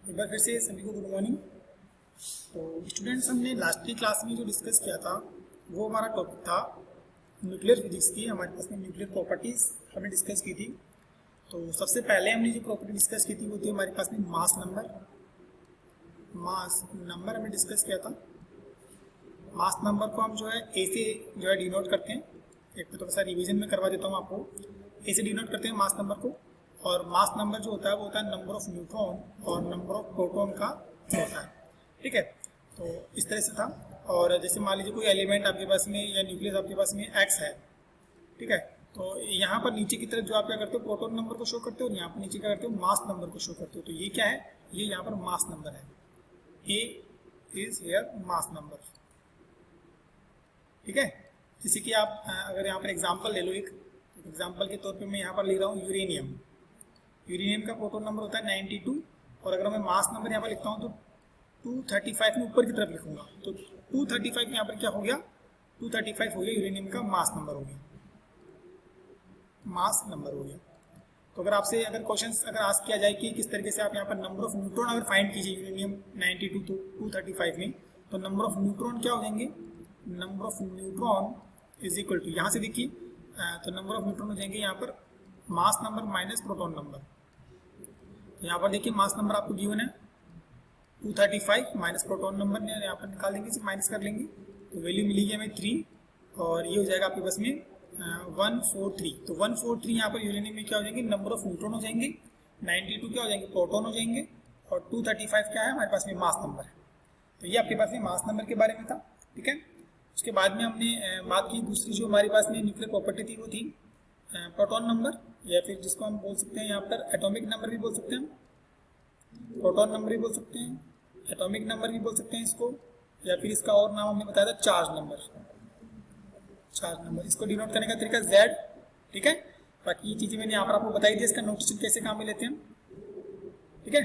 एक बार फिर से सभी को गुड मॉर्निंग। तो स्टूडेंट्स, हमने लास्ट की क्लास में जो डिस्कस किया था वो हमारा टॉपिक था न्यूक्लियर फिजिक्स की। हमारे पास में न्यूक्लियर प्रॉपर्टीज़ हमने डिस्कस की थी। तो सबसे पहले हमने जो प्रॉपर्टी डिस्कस की थी वो थी हमारे पास में मास नंबर। मास नंबर हमने डिस्कस किया था। मास नंबर को हम जो है ए से जो है डिनोट करते हैं। एक तो थोड़ा सा रिवीजन में करवा देता हूँ आपको। ए से डिनोट करते हैं मास नंबर को, और मास नंबर जो होता है वो होता है नंबर ऑफ न्यूट्रॉन और नंबर ऑफ प्रोटॉन का होता है। ठीक है, तो इस तरह से था। और जैसे मान लीजिए कोई एलिमेंट आपके पास में या न्यूक्लियस आपके पास में एक्स है, ठीक है, तो यहाँ पर नीचे की तरफ जो आप क्या करते हो प्रोटॉन नंबर को शो करते हो, और यहाँ पर नीचे क्या करते हो मास नंबर को शो करते हो। तो ये क्या है, ये यहाँ पर मास नंबर है। ए इज हियर मास नंबर। ठीक है, जैसे कि आप अगर यहाँ पर एग्जाम्पल ले लो, एक एग्जाम्पल के तौर पे मैं यहाँ पर लिख रहा हूँ यूरेनियम। यूरेनियम का प्रोटॉन नंबर होता है 92, और अगर मैं मास नंबर यहाँ पर लिखता हूँ तो 235 में ऊपर की तरफ लिखूंगा, तो 235 यहाँ पर क्या हो गया, 235 हो गया, यूरेनियम का मास नंबर हो गया, मास नंबर हो गया। तो अगर आपसे अगर क्वेश्चंस अगर आस्क किया जाए कि किस तरीके से आप यहाँ पर नंबर ऑफ न्यूट्रॉन अगर फाइंड कीजिए यूरेनियम 92 तो 235 में, तो नंबर ऑफ न्यूट्रॉन क्या हो जाएंगे, number of neutron is equal to, यहाँ से देखिए तो नंबर ऑफ न्यूट्रॉन हो जाएंगे यहाँ पर mass number minus proton number. तो यहाँ पर देखिए मास नंबर आपको गिवन है 235 माइनस प्रोटॉन नंबर यहाँ पर निकाल देंगे, माइनस कर लेंगे तो वैल्यू मिलेगी हमें 3, और ये हो जाएगा आपके पास में 143। तो 143 यहाँ पर यूरेनियम में क्या हो जाएंगे, नंबर ऑफ न्यूट्रॉन हो जाएंगे, 92 क्या हो जाएंगे, प्रोटॉन हो जाएंगे, और 235 क्या है हमारे पास में मास नंबर है। तो ये आपके पास में मास नंबर के बारे में था। ठीक है, उसके बाद में हमने बात की दूसरी जो हमारे पास में न्यूक्लियर प्रॉपर्टी थी वो थी प्रोटॉन नंबर, या फिर जिसको हम बोल सकते हैं यहाँ पर एटॉमिक नंबर भी बोल सकते हैं, प्रोटॉन नंबर भी बोल सकते हैं, एटॉमिक नंबर भी बोल सकते हैं इसको, या फिर इसका और नाम हमने बताया था चार्ज नंबर। चार्ज नंबर इसको डिनोट करने का तरीका Z। ठीक है, बाकी ये चीजें मैंने यहाँ पर आपको बताई दी, इसका नोटेशन कैसे काम में लेते हैं। ठीक है,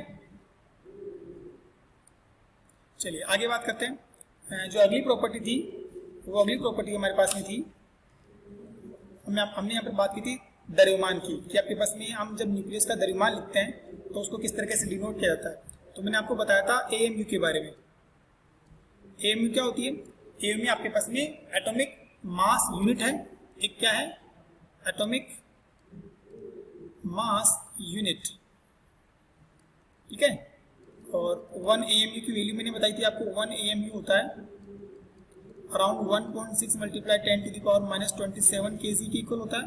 चलिए आगे बात करते हैं। जो अगली प्रॉपर्टी थी वो अगली प्रॉपर्टी हमारे पास में थी, हमने यहाँ पर बात की थी द्रव्यमान की, कि आपके पास में हम जब न्यूक्लियस का द्रव्यमान लिखते हैं तो उसको किस तरीके से डिनोट किया जाता है। तो मैंने आपको बताया था AMU के बारे में। AMU क्या होती है, AMU आपके पास में एटॉमिक मास यूनिट है। एक क्या है, एटॉमिक मास यूनिट। ठीक है, और 1 AMU की वैल्यू मैंने बताई थी आपको, 1 AMU होता है around 1.6 multiply 10 to the power minus 27 kg के इक्वल होता है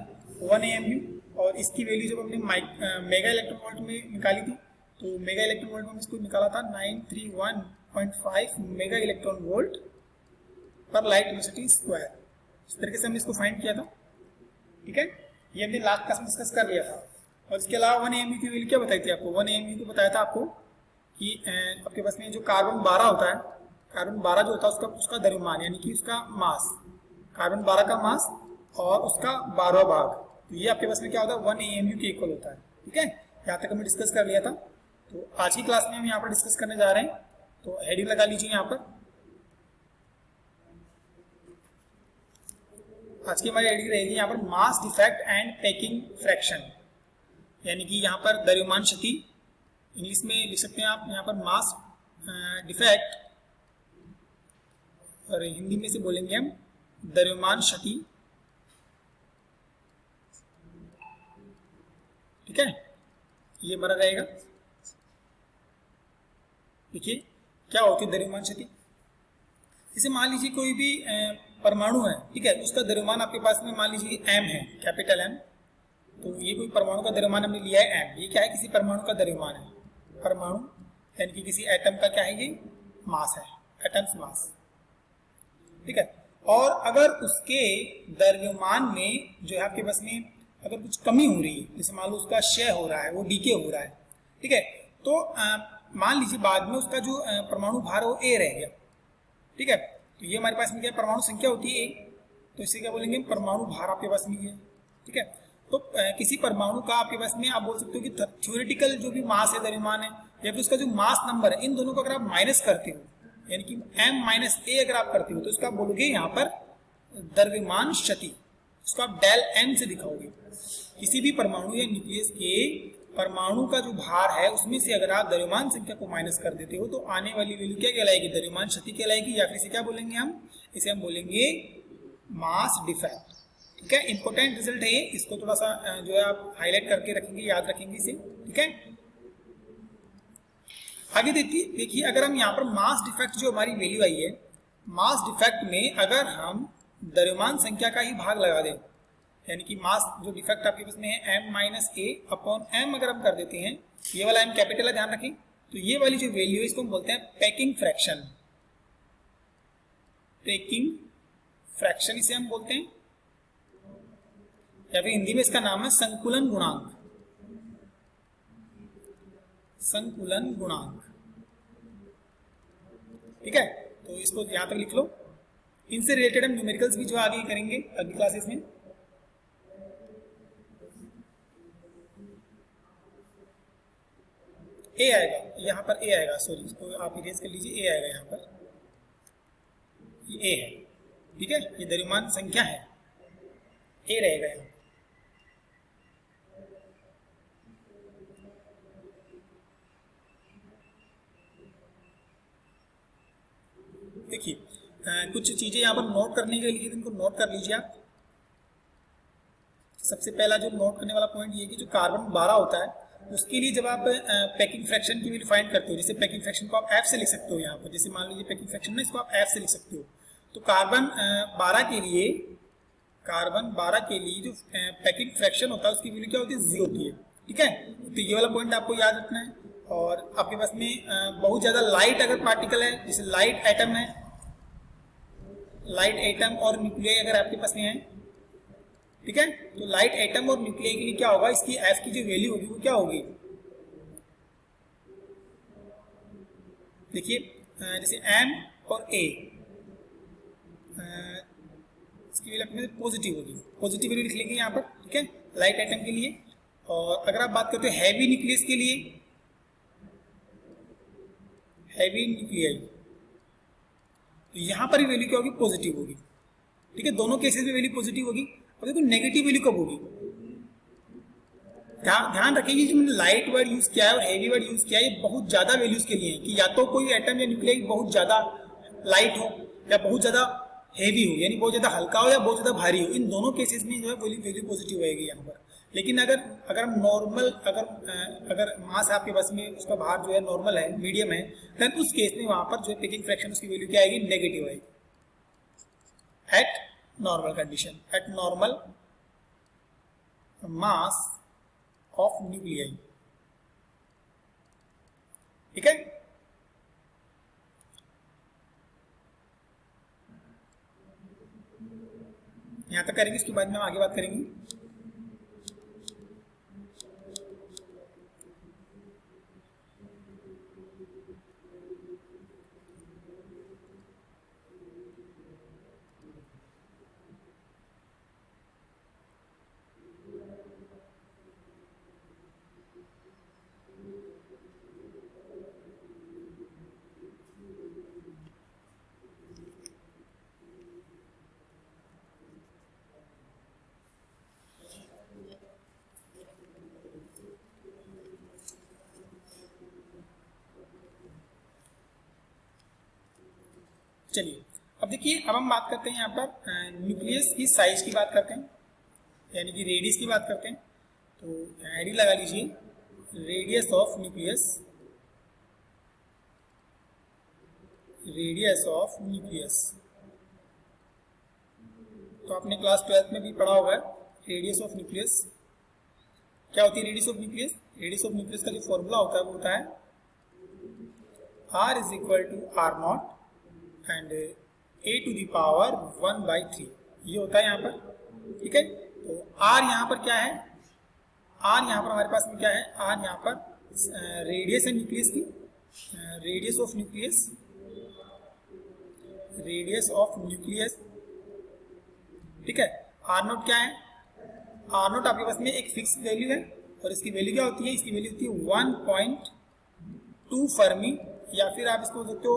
1 AMU। और इसकी वैल्यू जब हमने मेगा इलेक्ट्रॉन वोल्ट में निकाली थी, तो मेगा इलेक्ट्रॉन वोल्ट में इसको निकाला था 931.5 मेगा इलेक्ट्रॉन वोल्ट पर लाइट वेलोसिटी स्क्वायर। इस तरीके से हमने इसको फाइंड किया था। ठीक है, ये हमने लास्ट क्लास में डिस्कस कर लिया था। और इसके अलावा 1 AMU की वैल्यू क्या बताई थी आपको, 1 AMU को बताया था आपको कि आपके पास में जो कार्बन 12 होता है, कार्बन 12 जो होता है उसका द्रव्यमान यानी कि उसका मास, कार्बन 12 का मास और उसका 12वां भाग, तो ये आपके पास में क्या होता है 1 AMU के इक्वल होता है। ठीक है, यहाँ तक हमने डिस्कस कर लिया था। तो आज की क्लास में हम यहाँ पर डिस्कस करने जा रहे हैं, तो हेडिंग लगा लीजिए यहाँ पर। आज की हमारी हेडिंग रहेगी यहाँ पर mass defect and packing fraction, यानी कि यहाँ पर द्रव्यमान क्षति, इंग्लिश में लिख सकते हैं आप यहाँ पर मास डिफेक्ट, और हिंदी में से बोलेंगे हम द्रव्यमान क्षति। ठीक है, ये बना रहेगा। देखिए क्या होती है द्रव्यमान क्षति। जैसे मान लीजिए कोई भी परमाणु है, ठीक है, उसका द्रव्यमान आपके पास में मान लीजिए M है, कैपिटल M। तो ये कोई परमाणु का द्रव्यमान हमने लिया है M, ये क्या है, किसी परमाणु का द्रव्यमान है। परमाणु यानी कि किसी एटम का क्या है, ये मास है, एटम्स मास। ठीक है, और अगर उसके द्रव्यमान में जो है आपके पास में अगर कुछ कमी हो रही है, जैसे मान लो उसका क्षय हो रहा है, वो डीके हो रहा है, ठीक है, तो मान लीजिए बाद में उसका जो परमाणु भार है वो A रह गया। ठीक है, तो ये हमारे पास में क्या परमाणु संख्या होती है A, तो इसे क्या बोलेंगे, परमाणु भार आपके पास में है। ठीक है, तो किसी परमाणु का आपके पास में आप बोल सकते हो कि थ्योरेटिकल जो भी मास है, द्रव्यमान है, या फिर उसका जो मास नंबर है, इन दोनों को अगर आप माइनस करते हो, यानी कि M माइनस A अगर आप करते हो, तो इसका आप बोलोगे यहाँ पर द्रव्यमान क्षति, उसको आप डेल M से दिखाओगे। किसी भी परमाणु या न्यूक्लियस के परमाणु का जो भार है उसमें से अगर आप द्रव्यमान संख्या को माइनस कर देते हो तो आने वाली वैल्यू क्या कहलाएगी, द्रव्यमान क्षति कहलाएगी, या फिर इसे क्या बोलेंगे हम, इसे हम बोलेंगे मास डिफेक्ट। ठीक है, इंपॉर्टेंट रिजल्ट है ये, इसको थोड़ा सा जो है आप हाईलाइट करके रखेंगे, याद रखेंगे इसे। ठीक है, आगे देखिए अगर हम यहाँ पर मास डिफेक्ट जो हमारी वैल्यू आई है, मास डिफेक्ट में अगर हम द्रव्यमान संख्या का ही भाग लगा दें, यानी कि मास जो डिफेक्ट आपके पास में है m माइनस ए अपॉन m अगर हम कर देते हैं, ये वाला m कैपिटल है ध्यान रखें, तो ये वाली जो वैल्यू है इसको हम बोलते हैं पैकिंग फ्रैक्शन। पैकिंग फ्रैक्शन इसे हम बोलते हैं, या फिर हिंदी में इसका नाम है संकुलन गुणांक। संकुलन गुणांक। ठीक है, तो इसको यहां तक लिख लो। इनसे रिलेटेड हम न्यूमेरिकल्स भी जो आगे करेंगे अगली क्लासेस में। ए आएगा यहाँ पर, ए आएगा, सॉरी इसको आप इरेज कर लीजिए, ए आएगा यहाँ पर, ये ए है। ठीक है, ये द्रव्यमान संख्या है, ए रहेगा यहाँ। देखिए कुछ चीजें यहाँ पर नोट करने के लिए इनको नोट कर लीजिए आप। सबसे पहला जो नोट करने वाला पॉइंट ये कि जो कार्बन 12 होता है उसके लिए जब आप पैकिंग फ्रैक्शन की वैल्यू फाइंड करते हो, जैसे पैकिंग फ्रैक्शन को आप एफ से लिख सकते हो यहाँ पर, जैसे मान लीजिए पैकिंग फ्रैक्शन ना, इसको आप एफ से लिख सकते हो। तो कार्बन 12 के लिए जो पैकिंग फ्रैक्शन होता है उसकी वैल्यू क्या होती है, 0 होती है। ठीक है, तो ये वाला पॉइंट आपको याद रखना है। और आपके पास में बहुत ज्यादा लाइट अगर पार्टिकल है, जैसे लाइट एटम है, लाइट एटम और न्यूक्लियाई अगर आपके पास में है, ठीक है, तो लाइट एटम और न्यूक्लियाई के लिए क्या होगा, इसकी एफ की जो वैल्यू होगी वो क्या होगी, देखिए जैसे एम और ए, इसकी वैल्यू अपने पॉजिटिव होगी, पॉजिटिव वैल्यू लिख लेंगे यहाँ पर। ठीक है, लाइट एटम के लिए। और अगर आप बात करते हो हैवी न्यूक्लियस के लिए, हैवी न्यूक्लियाई, तो यहां पर भी वैल्यू क्या होगी, पॉजिटिव होगी। ठीक है, दोनों केसेस में वैल्यू पॉजिटिव होगी। और देखो नेगेटिव वैल्यू कब होगी, ध्यान रखिए जो मैंने लाइट वर्ड यूज किया है और हेवी वर्ड यूज किया है, ये बहुत ज्यादा वैल्यूज के लिए है कि या तो कोई एटम या न्यूक्लियाई बहुत ज्यादा लाइट हो या बहुत ज्यादा हेवी हो, यानी बहुत ज्यादा हल्का हो या बहुत ज्यादा भारी हो, इन दोनों केसेस में जो है वैल्यू पॉजिटिव होगी यहाँ पर। लेकिन अगर हम नॉर्मल अगर मास आपके बस में उसका भार जो है नॉर्मल है, मीडियम है, देन उस केस में वहां पर जो है पैकिंग फ्रैक्शन उसकी वैल्यू क्या आएगी, नेगेटिव आएगी। Eight normal condition, eight normal mass of nuclei. ठीक है, यहां तक करेंगे, इसके बाद में हम आगे बात करेंगे। चलिए अब देखिए, अब हम बात करते हैं यहाँ पर न्यूक्लियस की साइज की बात करते हैं, यानी कि रेडियस की बात करते हैं। तो आईडी लगा लीजिए, radius of nucleus, radius of nucleus. तो आपने क्लास 12th में भी पढ़ा होगा रेडियस ऑफ न्यूक्लियस क्या होती है। Radius of nucleus, radius of nucleus का जो फॉर्मूला होता है वो होता है r is equal to r nought and a to the power 1/3, ये होता है यहाँ पर। ठीक है, तो r यहाँ पर क्या है, r यहाँ पर हमारे पास में क्या है, r यहाँ पर रेडियस है न्यूक्लियस की, radius of nucleus, radius of nucleus. ठीक है, आर नोट क्या है, आर नोट आपके पास में एक फिक्स वैल्यू है और इसकी वैल्यू क्या होती है, इसकी वैल्यू होती है 1.2 फर्मी, या फिर आप इसको देखते हो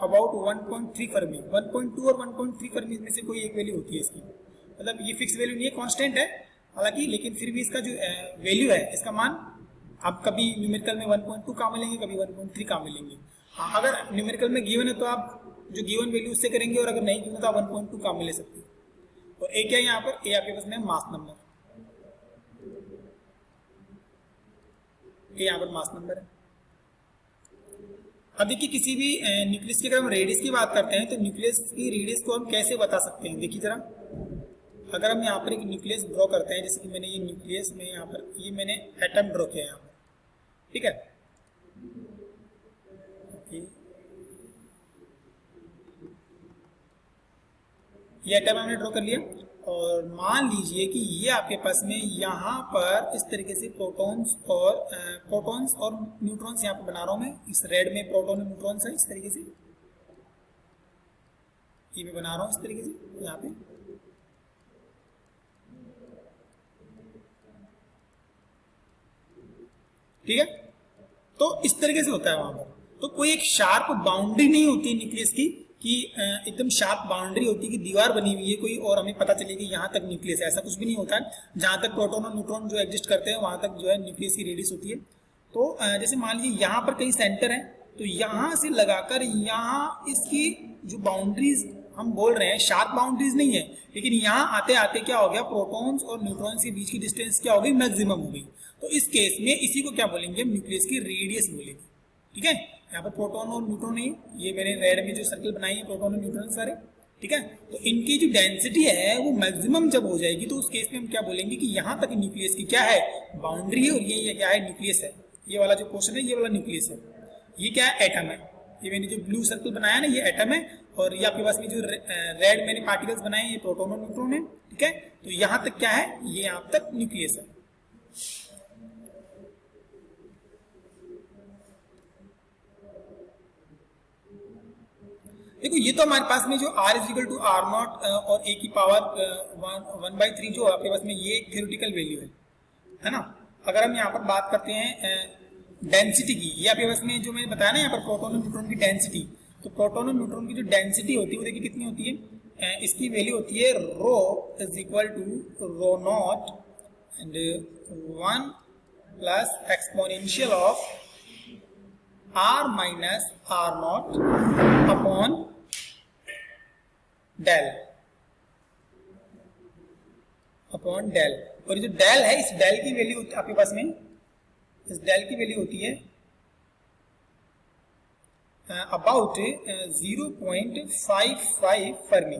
अबाउट 1.3 फर्मी। 1.2 और 1.3 फर्मी में से कोई एक वैल्यू होती है इसकी, मतलब ये फिक्स वैल्यू नहीं है, कांस्टेंट है हालांकि, लेकिन फिर भी इसका जो वैल्यू है, इसका मान आप कभी न्यूमेरिकल में 1.2 काम मिलेंगे, कभी 1.3 काम मिलेंगे। हाँ, अगर न्यूमेरिकल में गिवन है तो आप जो गिवन वैल्यू उससे करेंगे, और अगर नहीं गिवन तो आप 1.2 काम में ले सकते हैं। और ए क्या है यहाँ पर, ए आपके पास में मास नंबर, ए यहाँ पर मास नंबर है। अब देखिए किसी भी न्यूक्लियस की अगर हम रेडियस की बात करते हैं तो न्यूक्लियस की रेडियस को हम कैसे बता सकते हैं, देखिए जरा। अगर हम यहाँ पर एक न्यूक्लियस ड्रॉ करते हैं, जैसे कि मैंने ये न्यूक्लियस में यहाँ पर ये मैंने एटम ड्रॉ किया यहाँ पर, ठीक है। ये एटम हमने ड्रॉ कर लिया, और मान लीजिए कि ये आपके पास में यहाँ पर इस तरीके से प्रोटॉन्स और न्यूट्रॉन्स यहाँ पर बना रहा हूँ मैं। इस रेड में प्रोटॉन और न्यूट्रॉन्स है, इस तरीके से ये मैं बना रहा हूँ इस तरीके से यहाँ पे। ठीक है, तो इस तरीके से होता है वहां पर। तो कोई एक शार्प बाउंड्री नहीं होती न्यूक्लियस की कि एकदम शार्प बाउंड्री होती है कि दीवार बनी हुई है कोई और हमें पता चले कि यहाँ तक न्यूक्लियस है, ऐसा कुछ भी नहीं होता है। जहां तक प्रोटॉन और न्यूट्रॉन जो एग्जिस्ट करते हैं वहां तक जो है न्यूक्लियस की रेडियस होती है। तो जैसे मान लीजिए यहाँ पर कहीं सेंटर है, तो यहाँ से लगाकर यहाँ इसकी जो बाउंड्रीज हम बोल रहे हैं शार्प बाउंड्रीज नहीं है, लेकिन यहाँ आते आते क्या हो गया, प्रोटॉन्स और न्यूट्रॉन्स के बीच की डिस्टेंस क्या हो गई, मैक्सिमम हो गई। तो इस केस में इसी को क्या बोलेंगे, न्यूक्लियस की रेडियस बोलेंगे। ठीक है, यहाँ पर प्रोटॉन और न्यूट्रॉन नहीं, ये मैंने रेड में जो सर्कल बनाई है प्रोटॉन और न्यूट्रॉन सारे। ठीक है, तो इनकी जो डेंसिटी है वो मैक्सिमम जब हो जाएगी तो उस केस में हम क्या बोलेंगे कि यहाँ तक न्यूक्लियस की क्या है, बाउंड्री है, और ये क्या है, न्यूक्लियस है। ये वाला जो पोर्शन है ये वाला न्यूक्लियस है। ये क्या है, एटम है। ये मैंने जो ब्लू सर्कल बनाया ना ये एटम है, और ये आपके पास में जो रेड मैंने पार्टिकल्स बनाए ये प्रोटॉन और न्यूट्रॉन है। ठीक है, तो यहाँ तक क्या है, ये यहाँ तक न्यूक्लियस है। देखो ये तो हमारे पास में जो r is equal to r nought और a की पावर 1/3 जो आपके पास में ये थ्योरेटिकल वैल्यू है ना। अगर हम यहाँ पर बात करते हैं डेंसिटी की, ये आपके पास में जो मैंने बताया ना यहाँ पर प्रोटॉन और न्यूट्रॉन की डेंसिटी, तो प्रोटॉन और न्यूट्रॉन की जो डेंसिटी होती है वो देखिए कितनी होती है, इसकी वैल्यू होती है rho is equal to rho not and 1 plus exponential of r minus R not upon del upon del. और ये जो डेल है, इस डेल की वैल्यू आपके पास में, इस डेल की वैल्यू होती है अबाउट 0.55 फर्मी।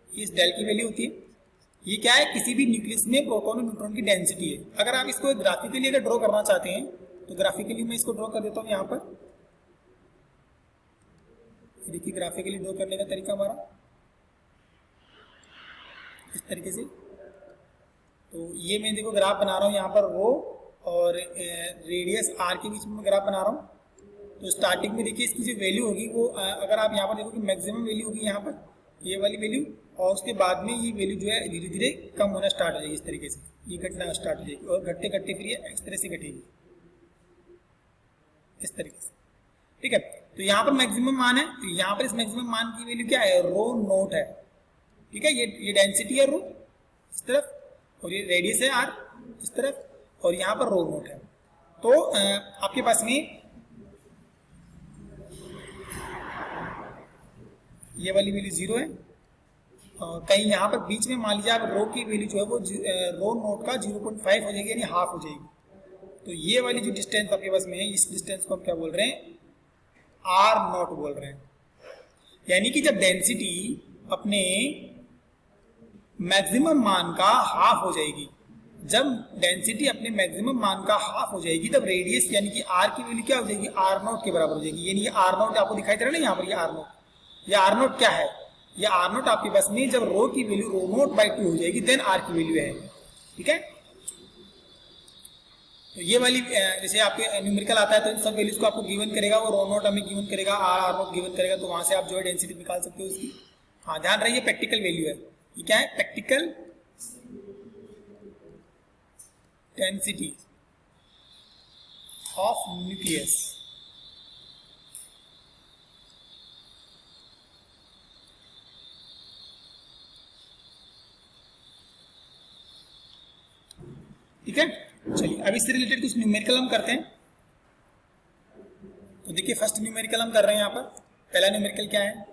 इस डेल की वैल्यू होती है। ये क्या है, किसी भी न्यूक्लियस में प्रोटॉन और न्यूट्रॉन की डेंसिटी है। अगर आप इसको ग्राफिकली अगर ड्रॉ करना चाहते हैं तो ग्राफिकली मैं इसको ड्रॉ कर देता हूं यहाँ पर। देखिए ग्राफिकली ड्रॉ करने का तरीका हमारा इस तरीके से। तो ये मैं देखो ग्राफ बना रहा हूँ यहाँ पर रो और रेडियस आर के बीच में ग्राफ बना रहा हूँ। तो स्टार्टिंग में देखिए इसकी जो वैल्यू होगी वो अगर आप यहाँ पर देखो कि मैक्सिमम वैल्यू होगी यहाँ पर ये वाली वैल्यू, और उसके बाद में ये वैल्यू जो है धीरे धीरे कम होना स्टार्ट हो जाएगी। इस तरीके से ये घटना स्टार्ट हो जाएगी और घटते घटते फिर ये इस तरह से घटेगी इस तरीके से। ठीक है, तो यहाँ पर मैक्सिमम मान है, तो यहाँ पर इस मैक्सिमम मान की वैल्यू क्या है, रो नोट है। ठीक है, ये डेंसिटी है रो इस तरफ, और ये रेडियस है आर इस तरफ, और यहाँ पर रो नोट है। तो आपके पास में ये वाली वैल्यू 0 है, और कहीं यहाँ पर बीच में मान लीजिए आप रो की वैल्यू जो है वो रो नोट का 0.5 हो जाएगी, यानी हाफ हो जाएगी। तो ये वाली जो डिस्टेंस आपके पास में है, इस डिस्टेंस को हम क्या बोल रहे हैं, आर नॉट बोल रहे हैं। यानी कि जब डेंसिटी अपने मैक्सिमम मान का हाफ हो जाएगी, जब डेंसिटी अपने मैक्सिमम मान का हाफ हो जाएगी तब रेडियस यानी कि आर की वैल्यू क्या हो जाएगी, आर नॉट के बराबर हो जाएगी। यानी ये आर नॉट आपको दिखाई दे रहा है ना यहाँ पर, ये आर नॉट, ये आर नॉट क्या है, ये आर नॉट आपके पास में जब रो की वैल्यू रो नॉट बाई 2 हो जाएगी देन आर की वैल्यू है। ठीक है, तो ये वाली जैसे आपके न्यूमेरिकल आता है तो इन सब वैल्यूज को आपको गिवन करेगा, वो रो नॉट हमें गिवन करेगा, आर नॉट गिवन करेगा, तो वहां से आप जो है डेंसिटी निकाल सकते हो उसकी। हाँ ध्यान रहिए प्रैक्टिकल वैल्यू है, ये क्या है, प्रैक्टिकल डेंसिटी ऑफ न्यूक्लियस। ठीक है, चलिए अब इससे रिलेटेड कुछ न्यूमेरिकल हम करते हैं। तो देखिए फर्स्ट न्यूमेरिकल हम कर रहे हैं यहाँ पर। पहला न्यूमेरिकल क्या है?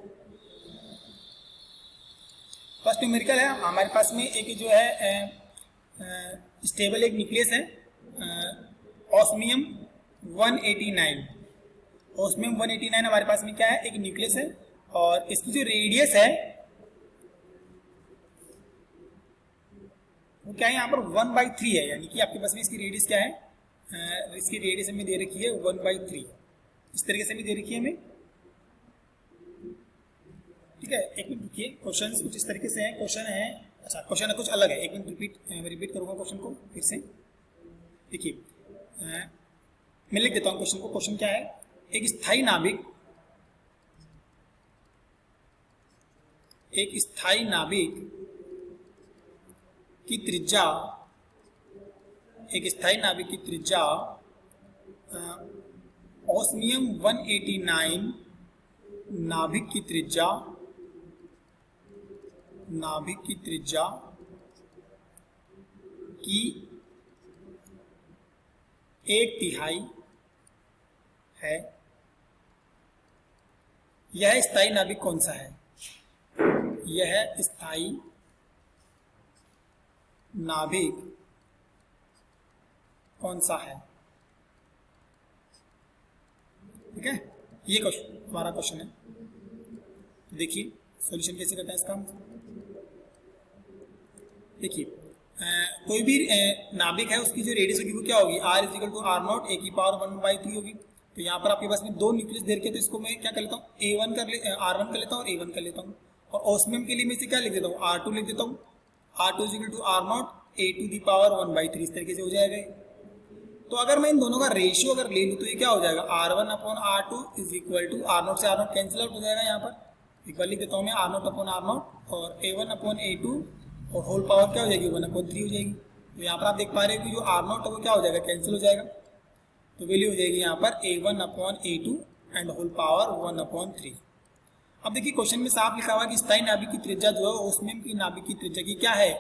फर्स्ट न्यूमेरिकल है हमारे पास में एक जो है स्टेबल एक न्यूक्लियस है ऑस्मियम 189। ऑस्मियम 189 हमारे पास में क्या है? एक न्यूक्लियस है और इसकी जो रेडियस है वो क्या है यहाँ पर 1/3 है, यानी कि आपके पास में इसकी रेडियस क्या है? इसकी रेडियस हमें दे रखी है 1/3, इस तरीके से भी दे रखी है हमें। ठीक है, एक मिनट रुकिए, क्वेश्चन कुछ इस तरीके से है। क्वेश्चन है, अच्छा क्वेश्चन कुछ अलग है, एक मिनट रिपीट करूंगा क्वेश्चन को फिर से। देखिए मैं लिख देता हूँ क्वेश्चन को। क्वेश्चन क्या है? एक स्थायी नाभिक की त्रिज्या ऑस्मियम 189 नाभिक की त्रिज्या की 1/3 है। यह स्थायी नाभिक कौन सा है? यह स्थायी नाभिक कौन सा है? ठीक है, ये क्वेश्चन हमारा क्वेश्चन है। देखिए सॉल्यूशन कैसे करते हैं इसका। देखिए कोई भी नाभिक है उसकी जो रेडियस होगी वो क्या होगी? r = r0 a की पावर 1/3 होगी। तो यहाँ पर आपके पास में दो न्यूक्लियस दे रखे, तो इसको मैं क्या कर लेता हूँ? r1 कर लेता हूँ और a1 कर लेता हूँ। और ऑस्मियम के लिए मैं इसे क्या लिख देता हूँ? r2 लिख देता हूँ। r2 = r0 a to the power 1/3, इस तरीके से हो जाएगा। तो अगर मैं इन दोनों का रेशियो अगर ले लूँ तो ये क्या हो जाएगा? r1/r2 = r0 से r0 कैंसिल आउट हो जाएगा। यहाँ पर एक बार लिख देता हूँ मैं r0/r0 और a1/a2 और होल पावर क्या हो जाएगी? 1/3 हो जाएगी। तो यहाँ पर आप देख पा रहे हो कि जो r0 है वो क्या हो जाएगा? कैंसिल हो जाएगा। तो वैल्यू हो जाएगी यहाँ पर a1/a2 एंड होल पावर 1/3। अब देखिए क्वेश्चन में साफ लिखा हुआ है कि स्थायी नाभिक की त्रिज्या जो है ऑस्मियम की नाभिक की त्रिज्या की क्या है?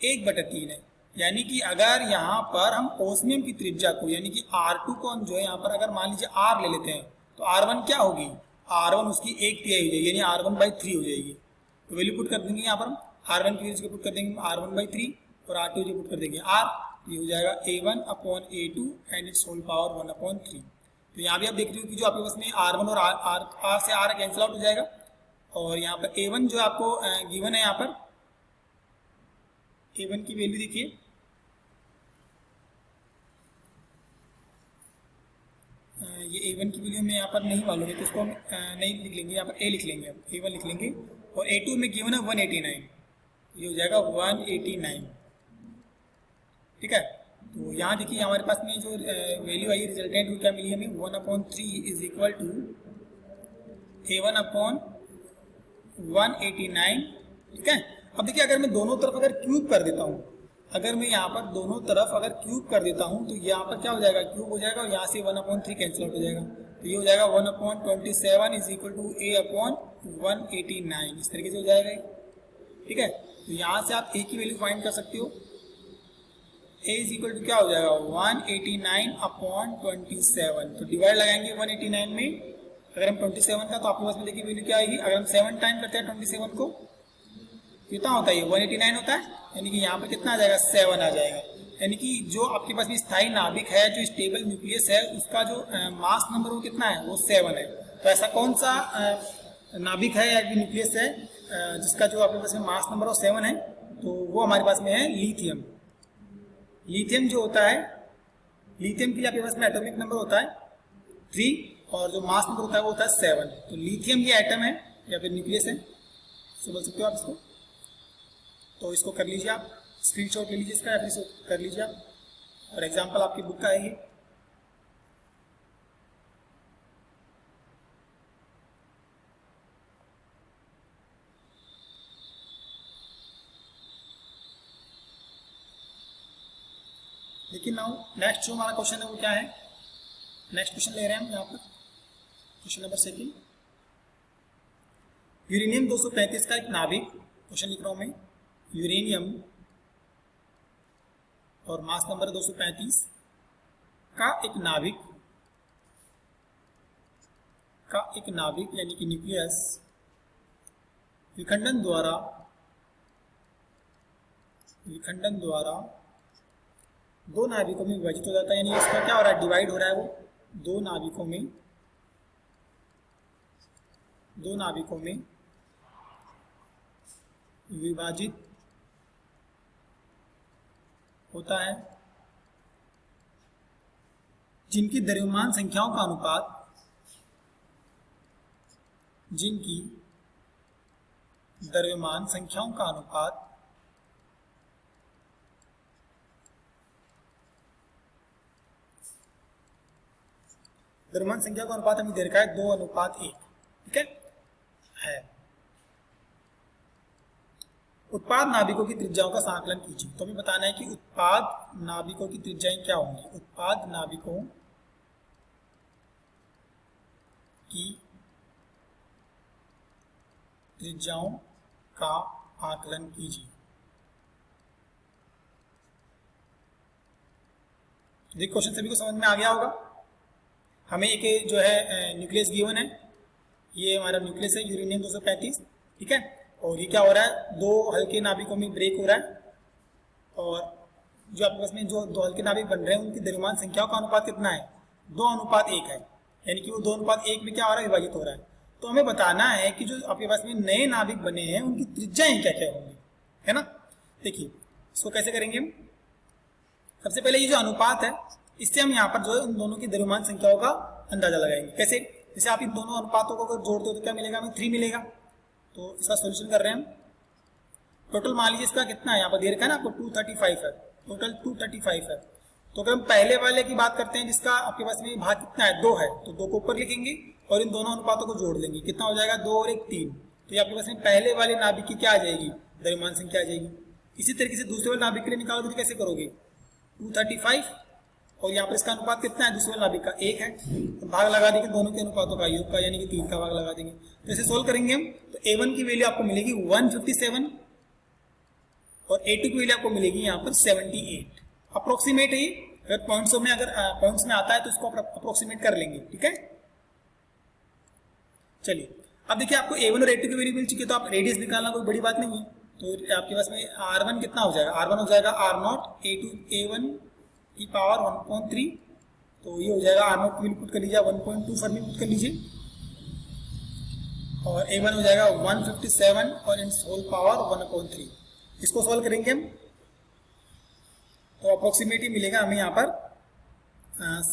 1/3 है। यानी कि अगर यहाँ पर हम ऑस्मियम की त्रिज्या को यानी कि r2 को हम जो है यहाँ पर अगर मान लीजिए r ले लेते हैं तो r1 क्या होगी? r1 उसकी 1/3 हो जाएगी, यानी r1/3 हो जाएगी। तो वैल्यू पुट कर देंगे यहाँ पर हम r1 की वैल्यू पुट कर देंगे r1/3 और r2 की पुट कर देंगे r, ये हो जाएगा a1/a2 and it's whole power 1/3। तो यहाँ भी आप देख रहे हो कि जो आपके पास में r1 और r से r कैंसिल आउट हो जाएगा। और यहाँ पर a1 जो आपको गिवन है, यहाँ पर a1 की वैल्यू देखिए, ये a1 की वैल्यू हमें यहाँ पर नहीं मालूम है तो इसको हम नहीं लिख लेंगे, यहाँ पर a लिख लेंगे, हम a1 लिख लेंगे। और a2 में गिवन है 189, ये हो जाएगा 189। ठीक है, तो यहाँ देखिए हमारे पास में जो वैल्यू आई रिजल्टेंट वो क्या मिली हमें? 1/3 = a1/189। ठीक है, अब देखिए अगर मैं दोनों तरफ अगर क्यूब कर देता हूँ, अगर मैं यहाँ पर दोनों तरफ अगर क्यूब कर देता हूँ तो यहाँ पर क्या हो जाएगा? क्यूब हो जाएगा और यहाँ से 1/3 कैंसिल आउट हो जाएगा। तो ये हो जाएगा 1/27 = a/189, इस तरीके से हो जाएगा। ठीक है, तो यहाँ से आप a की वैल्यू फाइंड कर सकते हो। a = क्या हो जाएगा? 189/27। तो डिवाइड लगाएंगे 189 में, अगर हम 27 का तो आपके पास में देखिए वैल्यू क्या आएगी? अगर हम 7 टाइम करते हैं 27 को कितना होता है? ये 189 होता है, यानी कि यहाँ पर कितना आ जाएगा? 7 आ जाएगा। यानी कि जो आपके पास में स्थायी नाभिक है, जो स्टेबल न्यूक्लियस है, उसका जो मास नंबर वो कितना है? वो 7 है। तो ऐसा कौन सा नाभिक है या न्यूक्लियस है जिसका जो आपके पास में मास नंबर वो 7 है? तो वो हमारे पास में है लिथियम। लिथियम जो होता है, लिथियम के लिए आपके पास में एटॉमिक नंबर होता है 3 और जो मास नंबर होता है वो होता है 7। तो लिथियम ये एटम है या फिर न्यूक्लियस है, समझ सकते हो आप इसको। तो इसको कर लीजिए आप, स्क्रीनशॉट ले लीजिए इसका या फिर इसको कर लीजिए आप, और एग्जाम्पल आपकी बुक का है ये। लेकिन नाउ नेक्स्ट जो हमारा क्वेश्चन है वो क्या है? नेक्स्ट क्वेश्चन ले रहे हैं हम यहाँ पर, क्वेश्चन नंबर 2। यूरेनियम 235 का एक नाभिक, क्वेश्चन लिख रहा हूँ मैं, यूरेनियम और मास नंबर है 235 का एक नाभिक यानी कि न्यूक्लियस विखंडन द्वारा दो नाभिकों में विभाजित हो जाता है, यानी इसका क्या हो रहा है, डिवाइड हो रहा है, वो दो नाभिकों में विभाजित होता है, जिनकी द्रव्यमान संख्याओं का अनुपात द्रव्यमान संख्या का अनुपात हमें दे रखा है 2:1, ठीक है। उत्पाद नाभिकों की त्रिज्याओं का आकलन कीजिए। तो हमें बताना है कि उत्पाद नाभिकों की त्रिज्याएं क्या होंगी। उत्पाद नाभिकों की त्रिज्याओं का आकलन कीजिए। देखिए क्वेश्चन सभी को समझ में आ गया होगा। हमें एक जो है न्यूक्लियस गिवन है, ये हमारा न्यूक्लियस है यूरेनियम 235, ठीक है। और ये क्या हो रहा है, दो हल्के नाभिकों में ब्रेक हो रहा है, और जो आपके पास में जो दो हल्के नाभिक बन रहे हैं उनकी द्रव्यमान संख्याओं का अनुपात कितना है, 2:1 है, यानी कि वो 2:1 में क्या हो रहा है, विभाजित हो रहा है। तो हमें बताना है कि जो आपके पास में नए नाभिक बने हैं उनकी त्रिज्याएं क्या क्या होंगी, है ना। देखिए इसको कैसे करेंगे हम। सबसे पहले ये जो अनुपात है इससे हम यहाँ पर जो है उन दोनों की द्रव्यमान संख्याओं का अंदाजा लगाएंगे। कैसे, जैसे आप इन दोनों अनुपातों को अगर जोड़ते हो तो क्या मिलेगा, हमें 3 मिलेगा। तो इसका सोल्यूशन कर रहे हैं हम। टोटल मान लीजिए इसका कितना है, यहाँ पर दे रखा है ना आपको 235 है, टोटल 235 है। तो अगर हम पहले वाले की बात करते हैं जिसका आपके पास में भाग कितना है, 2 है, तो 2 को ऊपर लिखेंगे और इन दोनों अनुपातों को जोड़ देंगे, कितना हो जाएगा, 2 और 1 3। तो ये आपके पास में पहले वाले नाभिक की क्या आ जाएगी, द्रव्यमान संख्या आ जाएगी। इसी तरीके से दूसरे वाले नाभिक के लिए निकालोगे तो कैसे करोगे, 235 और यहाँ पर इसका अनुपात कितना है, दूसरे वाले नाभिक का 1 है, तो भाग लगा देंगे दोनों के अनुपातों का योग का, यानी कि 3 का भाग लगा देंगे। तो इसे सोल्व करेंगे हम, तो A1 की वैल्यू आपको मिलेगी 157 और A2 की वैल्यू आपको मिलेगी यहाँ पर 78। अप्रोक्सीमेट है, अगर पॉइंट्स में आता है तो इसको अप्रोक्सीमेट कर लेंगे, ठीक है। चलिए अब देखिए आपको A1 और A2 की वैल्यू मिल चुकी है, तो आप रेडियस निकालना कोई बड़ी बात नहीं है। तो आपके पास में R1 कितना हो जाएगा, R1 हो जाएगा R0 A1 की पावर 1.3, तो ये हो जाएगा R0 की वैल्यू पुट कर लीजिए 1.2 फर्मी पुट कर लीजिए, और A1 हो जाएगा 157 और इट्स होल पावर 1/3। इसको सॉल्व करेंगे हम तो अप्रोक्सीमेटली मिलेगा हमें यहाँ पर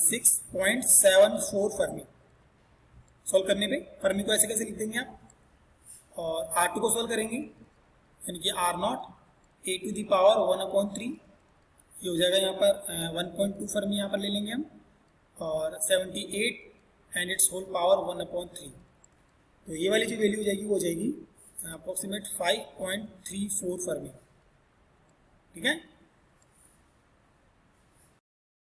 6.74 फर्मी। सॉल्व करने पे फर्मी को ऐसे कैसे लिख देंगे आप, और R2 को सॉल्व करेंगे यानी कि R0 A to the power 1/3, ये हो जाएगा यहाँ पर 1.2 फर्मी यहाँ पर ले लेंगे हम, और 78 एंड इट्स होल पावर 1/3। तो ये वाली जो वैल्यू हो जाएगी वो हो जाएगी अप्रोक्सीमेट 5.34 फर्मी, ठीक है।